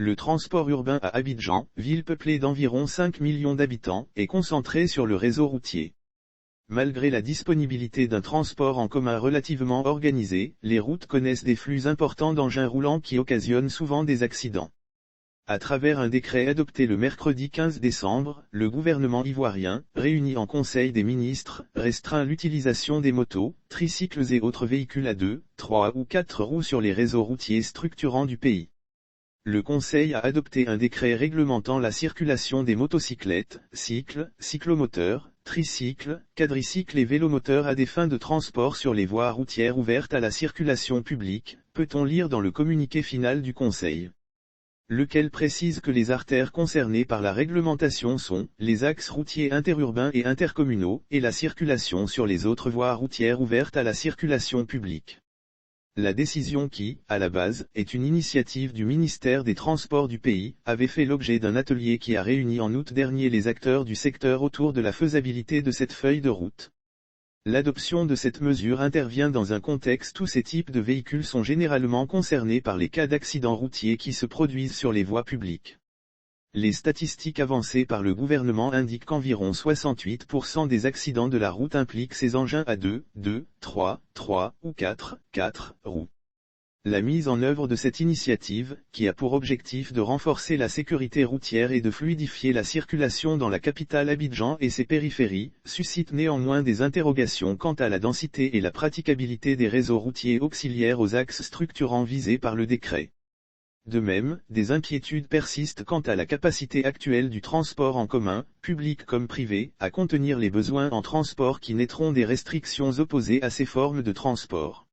Le transport urbain à Abidjan, ville peuplée d'environ 5 millions d'habitants, est concentré sur le réseau routier. Malgré la disponibilité d'un transport en commun relativement organisé, les routes connaissent des flux importants d'engins roulants qui occasionnent souvent des accidents. À travers un décret adopté le mercredi 15 décembre, le gouvernement ivoirien, réuni en Conseil des ministres, restreint l'utilisation des motos, tricycles et autres véhicules à 2, 3 ou 4 roues sur les réseaux routiers structurants du pays. Le Conseil a adopté un décret réglementant la circulation des motocyclettes, cycles, cyclomoteurs, tricycles, quadricycles et vélomoteurs à des fins de transport sur les voies routières ouvertes à la circulation publique, peut-on lire dans le communiqué final du Conseil. Lequel précise que les artères concernées par la réglementation sont les axes routiers interurbains et intercommunaux, et la circulation sur les autres voies routières ouvertes à la circulation publique. La décision qui, à la base, est une initiative du ministère des Transports du pays, avait fait l'objet d'un atelier qui a réuni en août dernier les acteurs du secteur autour de la faisabilité de cette feuille de route. L'adoption de cette mesure intervient dans un contexte où ces types de véhicules sont généralement concernés par les cas d'accidents routiers qui se produisent sur les voies publiques. Les statistiques avancées par le gouvernement indiquent qu'environ 68% des accidents de la route impliquent ces engins à 2, 3 ou 4 roues. La mise en œuvre de cette initiative, qui a pour objectif de renforcer la sécurité routière et de fluidifier la circulation dans la capitale Abidjan et ses périphéries, suscite néanmoins des interrogations quant à la densité et la praticabilité des réseaux routiers auxiliaires aux axes structurants visés par le décret. De même, des inquiétudes persistent quant à la capacité actuelle du transport en commun, public comme privé, à contenir les besoins en transport qui naîtront des restrictions opposées à ces formes de transport.